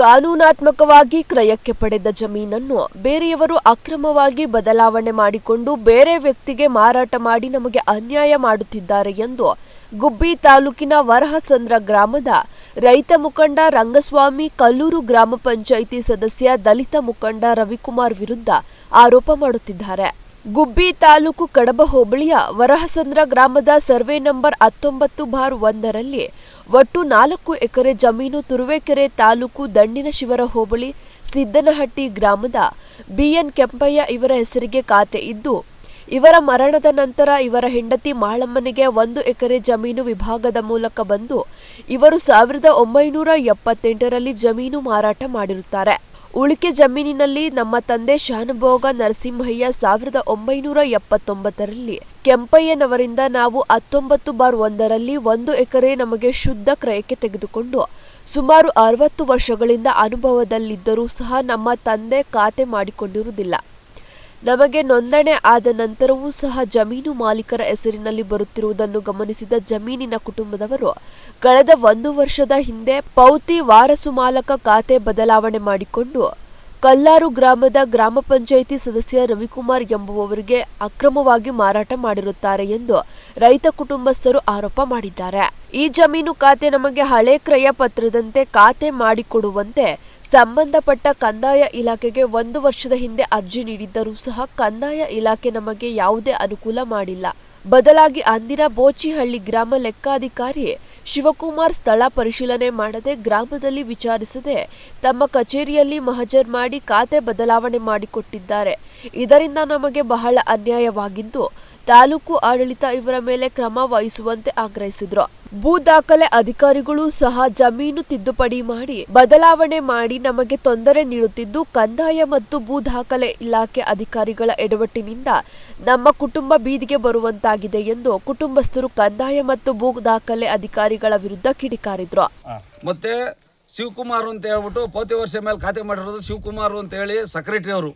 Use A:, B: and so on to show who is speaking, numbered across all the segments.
A: ಕಾನೂನಾತ್ಮಕವಾಗಿ ಕ್ರಯಕ್ಕೆ ಪಡೆದ ಜಮೀನನ್ನು ಬೇರೆಯವರು ಅಕ್ರಮವಾಗಿ ಬದಲಾವಣೆ ಮಾಡಿಕೊಂಡು ಬೇರೆ ವ್ಯಕ್ತಿಗೆ ಮಾರಾಟ ಮಾಡಿ ನಮಗೆ ಅನ್ಯಾಯ ಮಾಡುತ್ತಿದ್ದಾರೆ ಎಂದು ಗುಬ್ಬಿ ತಾಲೂಕಿನ ವರಹಸಂದ್ರ ಗ್ರಾಮದ ರೈತ ಮುಖಂಡ ರಂಗಸ್ವಾಮಿ, ಕಲ್ಲೂರು ಗ್ರಾಮ ಪಂಚಾಯಿತಿ ಸದಸ್ಯ ದಲಿತ ಮುಖಂಡ ರವಿಕುಮಾರ್ ವಿರುದ್ಧ ಆರೋಪ ಮಾಡುತ್ತಿದ್ದಾರೆ. ಗುಬ್ಬಿ ತಾಲೂಕು ಕಡಬ ಹೋಬಳಿಯ ವರಹಸಂದ್ರ ಗ್ರಾಮದ ಸರ್ವೆ ನಂಬರ್ 19/1ರಲ್ಲಿ ಒಟ್ಟು 4 ಎಕರೆ ಜಮೀನು ತುರುವೇಕೆರೆ ತಾಲೂಕು ದಂಡಿನಶಿವರ ಹೋಬಳಿ ಸಿದ್ದನಹಟ್ಟಿ ಗ್ರಾಮದ ಬಿಎನ್ ಕೆಂಪಯ್ಯ ಇವರ ಹೆಸರಿಗೆ ಖಾತೆ ಇದ್ದು, ಇವರ ಮರಣದ ನಂತರ ಇವರ ಹೆಂಡತಿ ಮಾಳಮ್ಮನಿಗೆ 1 ಎಕರೆ ಜಮೀನು ವಿಭಾಗದ ಮೂಲಕ ಬಂದು ಇವರು 1978ರಲ್ಲಿ ಜಮೀನು ಮಾರಾಟ ಮಾಡಿರುತ್ತಾರೆ. ಉಳಿಕೆ ಜಮೀನಿನಲ್ಲಿ ನಮ್ಮ ತಂದೆ ಶಾನುಭೋಗ ನರಸಿಂಹಯ್ಯ 1979ರಲ್ಲಿ ಕೆಂಪಯ್ಯನವರಿಂದ ನಾವು 19/1ರಲ್ಲಿ 1 ಎಕರೆ ನಮಗೆ ಶುದ್ಧ ಕ್ರಯಕ್ಕೆ ತೆಗೆದುಕೊಂಡು ಸುಮಾರು 60 ವರ್ಷಗಳಿಂದ ಅನುಭವದಲ್ಲಿದ್ದರೂ ಸಹ ನಮ್ಮ ತಂದೆ ಖಾತೆ ಮಾಡಿಕೊಂಡಿರುವುದಿಲ್ಲ. ನಮಗೆ ನೋಂದಣಿ ಆದ ನಂತರವೂ ಸಹ ಜಮೀನು ಮಾಲೀಕರ ಹೆಸರಿನಲ್ಲಿ ಬರುತ್ತಿರುವುದನ್ನು ಗಮನಿಸಿದ ಜಮೀನಿನ ಕುಟುಂಬದವರು ಕಳೆದ 1 ವರ್ಷದ ಹಿಂದೆ ಪೌತಿ ವಾರಸು ಮಾಲಕ ಖಾತೆ ಬದಲಾವಣೆ ಮಾಡಿಕೊಂಡು ಕಲ್ಲಾರು ಗ್ರಾಮದ ಗ್ರಾಮ ಪಂಚಾಯಿತಿ ಸದಸ್ಯ ರವಿಕುಮಾರ್ ಎಂಬುವವರಿಗೆ ಅಕ್ರಮವಾಗಿ ಮಾರಾಟ ಮಾಡಿರುತ್ತಾರೆ ಎಂದು ರೈತ ಕುಟುಂಬಸ್ಥರು ಆರೋಪ ಮಾಡಿದ್ದಾರೆ. ಈ ಜಮೀನು ಖಾತೆ ನಮಗೆ ಹಳೆ ಕ್ರಯ ಪತ್ರದಂತೆ ಖಾತೆ ಮಾಡಿಕೊಡುವಂತೆ ಸಂಬಂಧಪಟ್ಟ ಕಂದಾಯ ಇಲಾಖೆಗೆ 1 ವರ್ಷದ ಹಿಂದೆ ಅರ್ಜಿ ನೀಡಿದ್ದರೂ ಸಹ ಕಂದಾಯ ಇಲಾಖೆ ನಮಗೆ ಯಾವುದೇ ಅನುಕೂಲ ಮಾಡಿಲ್ಲ. ಬದಲಾಗಿ ಅಂದಿನ ಬೋಚಿಹಳ್ಳಿ ಗ್ರಾಮ ಲೆಕ್ಕಾಧಿಕಾರಿ ಶಿವಕುಮಾರ್ ಸ್ಥಳ ಪರಿಶೀಲನೆ ಮಾಡದೆ ಗ್ರಾಮದಲ್ಲಿ ವಿಚಾರಿಸದೆ ತಮ್ಮ ಕಚೇರಿಯಲ್ಲಿ ಮಹಜರ್ ಮಾಡಿ ಖಾತೆ ಬದಲಾವಣೆ ಮಾಡಿಕೊಟ್ಟಿದ್ದಾರೆ. ಇದರಿಂದ ನಮಗೆ ಬಹಳ ಅನ್ಯಾಯವಾಗಿದ್ದು ತಾಲೂಕು ಆಡಳಿತ ಇವರ ಮೇಲೆ ಕ್ರಮ ವಹಿಸುವಂತೆ ಆಗ್ರಹಿಸಿದ್ರು. ಭೂ ದಾಖಲೆ ಅಧಿಕಾರಿಗಳು ಸಹ ಜಮೀನು ತಿದ್ದುಪಡಿ ಮಾಡಿ ಬದಲಾವಣೆ ಮಾಡಿ ನಮಗೆ ತೊಂದರೆ ನೀಡುತ್ತಿದ್ದು, ಕಂದಾಯ ಮತ್ತು ಭೂ ದಾಖಲೆ ಇಲಾಖೆ ಅಧಿಕಾರಿಗಳ ಎಡವಟ್ಟಿನಿಂದ ನಮ್ಮ ಕುಟುಂಬ ಬೀದಿಗೆ ಬರುವಂತಾಗಿದೆ ಎಂದು ಕುಟುಂಬಸ್ಥರು ಕಂದಾಯ ಮತ್ತು ಭೂ ದಾಖಲೆ ಅಧಿಕಾರಿಗಳ ವಿರುದ್ಧ ಕಿಡಿಕಾರಿದ್ರು.
B: ಮತ್ತೆ ಶಿವಕುಮಾರ್ ಅಂತ ಹೇಳ್ಬಿಟ್ಟು ಪ್ರತಿ ವರ್ಷ ಮೇಲೆ ಖಾತೆ ಮಾಡಿರೋದು ಶಿವಕುಮಾರ್ ಅಂತ ಹೇಳಿ ಸೆಕ್ರೆಟರಿ ಅವರು,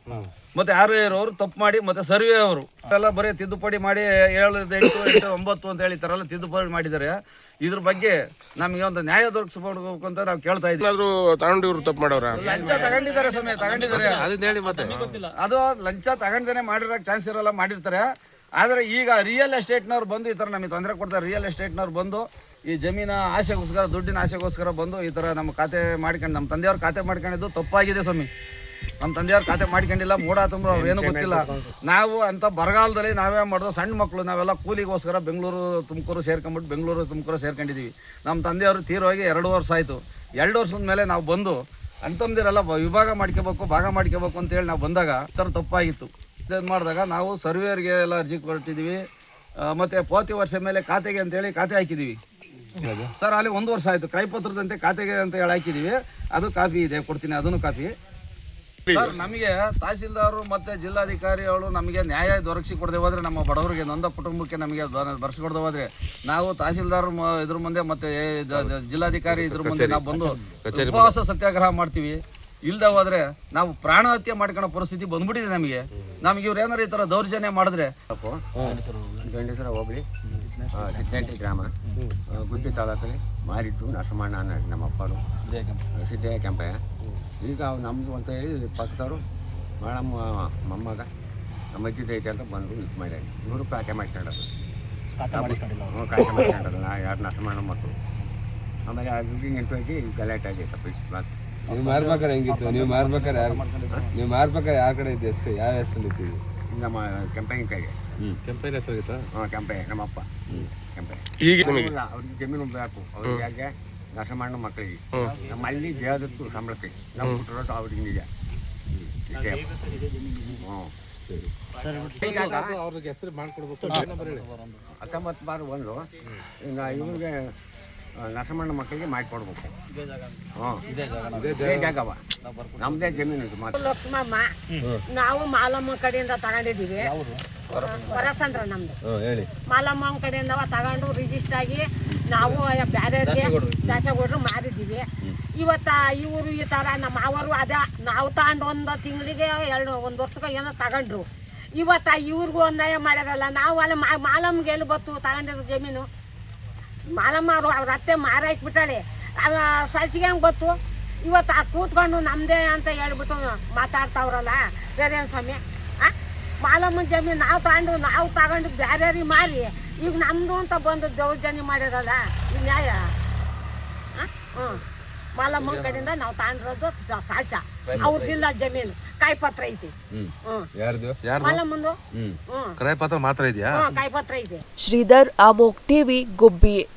B: ಮತ್ತೆ RIR ಅವರು ತಪ್ಪು ಮಾಡಿ, ಮತ್ತೆ ಸರ್ವೆ ಅವರು ಎಲ್ಲ ಬರೀ ತಿದ್ದುಪಡಿ ಮಾಡಿ 7, 8, 9 ಅಂತ ಹೇಳಿ ಎಲ್ಲ ತಿದ್ದುಪಡಿ ಮಾಡಿದ್ದಾರೆ. ಇದ್ರ ಬಗ್ಗೆ ನಮಗೆ ಒಂದು ನ್ಯಾಯ ದೊರಕಿಸಬೇಕು ಅಂತ ನಾವು ಕೇಳ್ತಾ ಇದ್ದೀವಿ.
C: ತಗೊಂಡಿವ್ರು ತಪ್ಪು ಮಾಡೋರ
B: ಲಂಚ ತಗೊಂಡಿದ್ದಾರೆ, ಸಮಯ ತಗೊಂಡಿದ್ದಾರೆ, ಅದು ಲಂಚ ತಗೊಂಡೇನೆ ಮಾಡಿರೋಕೆ ಚಾನ್ಸ್ ಇರಲ್ಲ, ಮಾಡಿರ್ತಾರೆ. ಆದರೆ ಈಗ ರಿಯಲ್ ಎಸ್ಟೇಟ್ನವ್ರು ಬಂದು ಈ ಥರ ನಮಗೆ ತೊಂದರೆ ಕೊಡ್ತಾರೆ. ರಿಯಲ್ ಎಸ್ಟೇಟ್ನವ್ರು ಬಂದು ಈ ಜಮೀನ ಆಸೆಗೋಸ್ಕರ, ದುಡ್ಡಿನ ಆಸೆಗೋಸ್ಕರ ಬಂದು ಈ ಥರ ನಮ್ಮ ಖಾತೆ ಮಾಡ್ಕೊಂಡು, ನಮ್ಮ ತಂದೆಯವ್ರು ಖಾತೆ ಮಾಡ್ಕೊಂಡಿದ್ದು ತಪ್ಪಾಗಿದೆ ಸ್ವಾಮಿ. ನಮ್ಮ ತಂದೆಯವ್ರು ಖಾತೆ ಮಾಡ್ಕೊಂಡಿಲ್ಲ, ಮೂಢ ತುಂಬ ಅವ್ರು ಏನೂ ಗೊತ್ತಿಲ್ಲ. ನಾವು ಅಂತ ಬರಗಾಲದಲ್ಲಿ ನಾವೇ ಮಾಡೋದು, ಸಣ್ಣ ಮಕ್ಕಳು ನಾವೆಲ್ಲ ಕೂಲಿಗೋಸ್ಕರ ಬೆಂಗಳೂರು ತುಮಕೂರು ಸೇರ್ಕೊಂಡ್ಬಿಟ್ಟು ಬೆಂಗಳೂರು ತುಮಕೂರು ಸೇರ್ಕೊಂಡಿದ್ದೀವಿ. ನಮ್ಮ ತಂದೆಯವರು ತೀರೋಗಿ 2 ವರ್ಷ ಆಯಿತು. 2 ವರ್ಷದ ಮೇಲೆ ನಾವು ಬಂದು ಅಂತಂದಿರೆಲ್ಲ ವಿಭಾಗ ಮಾಡ್ಕೋಬೇಕು, ಭಾಗ ಮಾಡ್ಕೋಬೇಕು ಅಂತೇಳಿ ನಾವು ಬಂದಾಗ ಈ ಥರ ತಪ್ಪಾಗಿತ್ತು. ಇದು ಮಾಡಿದಾಗ ನಾವು ಸರ್ವೇರ್ಗೆ ಎಲ್ಲ ಅರ್ಜಿ ಕೊಟ್ಟಿದ್ದೀವಿ. ಮತ್ತು ಪ್ರತಿ ವರ್ಷ ಮೇಲೆ ಖಾತೆಗೆ ಅಂತೇಳಿ ಖಾತೆ ಹಾಕಿದ್ದೀವಿ ಸರ್. ಅಲ್ಲಿ 1 ವರ್ಷ ಆಯಿತು, ಕ್ರಯಪತ್ರದಂತೆ ಖಾತೆಗೆ ಅಂತ ಹೇಳಿ ಹಾಕಿದ್ದೀವಿ. ಅದು ಕಾಪಿ ಇದೆ, ಕೊಡ್ತೀನಿ ಅದನ್ನು ಕಾಪಿ ಸರ್. ನಮಗೆ ತಹಸೀಲ್ದಾರು ಮತ್ತು ಜಿಲ್ಲಾಧಿಕಾರಿ ಅವರು ನಮಗೆ ನ್ಯಾಯ ದೊರಕಿಸಿ ಕೊಡದೆ ಹೋದರೆ, ನಮ್ಮ ಬಡವರಿಗೆ ನೊಂದ ಕುಟುಂಬಕ್ಕೆ ನಮಗೆ ಬರ್ಸಿಕೊಡದೆ ಹೋದರೆ, ನಾವು ತಹಸೀಲ್ದಾರ್ ಇದ್ರ ಮುಂದೆ ಮತ್ತು ಜಿಲ್ಲಾಧಿಕಾರಿ ಇದ್ರ ಮುಂದೆ ನಾವು ಬಂದು ಉಪವಾಸ ಸತ್ಯಾಗ್ರಹ ಮಾಡ್ತೀವಿ. ಇಲ್ಲದೆ ಹೋದರೆ ನಾವು ಪ್ರಾಣ ಹತ್ಯೆ ಮಾಡ್ಕೊಳ್ಳೋ ಪರಿಸ್ಥಿತಿ ಬಂದ್ಬಿಟ್ಟಿದೆ ನಮಗೆ. ಇವ್ರು ಏನಾರು ಈ ಥರ ದೌರ್ಜನ್ಯ ಮಾಡಿದ್ರೆ
D: ಗಂಡಸರ ಹೋಬಳಿ ಸಿದ್ದನಹಟ್ಟಿ ಗ್ರಾಮ ಗುಬ್ಬಿ ತಾಲೂಕಲ್ಲಿ ಮಾರಿದ್ದು ನರಸಮಣ್ಣ ಅನ್ನೋದು ನಮ್ಮ ಅಪ್ಪರು ಸಿದ್ದಯ್ಯ ಕೆಂಪಯ್ಯ. ಈಗ ನಮ್ಮದು ಅಂತ ಹೇಳಿ ಪಕ್ಕದವರು ಮೇಡಮ್ ಮೊಮ್ಮಗ ನಮ್ಮ ಅಜ್ಜಿದೈತೆ ಅಂತ ಬಂದು ಇದು ಮಾಡ್ಯಾರ. ಇವರು ಖಾತೆ ಮಾಡ್ಕೊಂಡರು, ಖಾತೆ ಮಾಡ್ಕೊಂಡರು ಯಾರು ನರಸಮಣ್ಣ ಮಕ್ಕಳು. ಆಮೇಲೆ ಅದು ನಿಂತೋಗಿ ಗಲಾಟೆ ಆಗೈತಪ್ಪ.
C: ನೀವು ಮಾರ್ಬೇಕಾರೆ ಹೆಂಗಿತ್ತು? ನೀವು ಮಾರ್ಬೇಕಾರೆ ಯಾವ ಕಡೆ ಇತ್ತು? ಹೆಸರು ಯಾವ ಹೆಸರಲ್ಲಿ ಇದ್ದೀವಿ?
D: ನಮ್ಮ ಕೆಂಪಯ್ಯನ ಕೈಗೆ.
C: ಕೆಂಪಯ್ಯನ ಹೆಸರು ಇತ್ತು?
D: ಹಾಂ, ಕೆಂಪಯ್ಯ ನಮ್ಮಪ್ಪ ಕೆಂಪಯ್ಯ. ಅವ್ರಿಗೆ ಜಮೀನು ಬೇಕು, ಅವ್ರಿಗೆ ಯಾಕೆ ನರಸಮಣ್ಣ ಮಕ್ಕಳಿಗೆ. ನಮ್ಮ ಅಲ್ಲಿ ದೇಹದತ್ತು ಸಂಬಳಕ್ಕೆ ನಾವು ಬಿಟ್ಟಿರೋದು ಅವ್ರಿಗೆ ನಿಜ.
C: ಅವ್ರಿಗೆ ಹೆಸರು ಮಾಡ್ಕೊಡ್ಬೇಕು.
D: 19/1 ಈಗ ಇವ್ರಿಗೆ ನರಸಮಣ್ಣ ಮಕ್ಕಳಿಗೆ ಮಾಡಿಕೊಡ್ಬೇಕು. ಇದೇ ಜಾಗವ ನಮ್ಮದೇ ಜಮೀನು ಇದು.
E: ಲಕ್ಷ್ಮಮ್ಮ, ನಾವು ಮಾಲಮ್ಮ ಕಡೆಯಿಂದ ತಗೊಂಡಿದ್ದೀವಿ. ವರಸಂದ್ರ ನಮ್ದು. ಮಾಲಮ್ಮ ಕಡೆಯಿಂದ ತಗೊಂಡು ರಿಜಿಸ್ಟರ್ ಆಗಿ ನಾವು ಬೇರೆಯವ್ರಿಗೆ ದಾಸಗೌಡರು ಮಾರಿದ್ದೀವಿ. ಇವರು ಈ ಥರ ನಮ್ಮ ಮಾವರು ಅದೇ ನಾವು ತಗೊಂಡು 1 ತಿಂಗಳಿಗೆ 1 ವರ್ಷಕ್ಕೆ ಏನೋ ತಗೊಂಡ್ರು. ಇವ್ರಿಗೂ ಅನ್ಯಾಯ ಮಾಡ್ಯಾರಲ್ಲ. ನಾವು ಅಲ್ಲಿ ಮಾಲಮ್ಗೆ ಎಲ್ಲಿ ಬತ್ತು ತಗೊಂಡಿರೋ ಜಮೀನು? ಮಾಲಮ್ಮ ಅವ್ರ ಅತ್ತೆ ಮಾರಾಕ್ಬಿಟ್ಟಾಳೆ. ಸಸಿಗೆ ಹೆಂಗೆ ಬತ್ತು? ಇವತ್ತು ಆ ಕೂತ್ಕೊಂಡು ನಮ್ಮದೇ ಅಂತ ಹೇಳ್ಬಿಟ್ಟು ಮಾತಾಡ್ತಾವ್ರಲ್ಲ ಬೇರೇನು ಸ್ವಾಮಿ ಮಾಲಮ್ಮನ ಜಮೀನು ನಾವು ತಗೊಂಡು ಬೇರೆಯವ್ರಿಗೆ ಮಾರಿ ಈಗ ನಮ್ಮದು ಅಂತ ಬಂದು ದೌರ್ಜನ್ಯ ಮಾಡಿರಲ್ಲ ಇದು ನ್ಯಾಯ ಹ್ಞೂ ಮಾಲಮ್ಮನ ಕಡೆಯಿಂದ ನಾವು ತಗೊಂಡಿರೋದು ಸಾಚ ಅವ್ರದ್ದಿಲ್ಲ ಜಮೀನು ಕಾಯಿಪತ್ರ ಐತಿ ಮಾಲಮ್ಮಂದು
F: ಕ್ರಯ ಪತ್ರ ಮಾತ್ರ ಇದೆಯಾ?
E: ಕಾಯಿಪತ್ರ ಐತಿ.
A: ಶ್ರೀಧರ್, ಅಮೋಕ್ ಟಿವಿ, ಗುಬ್ಬಿ.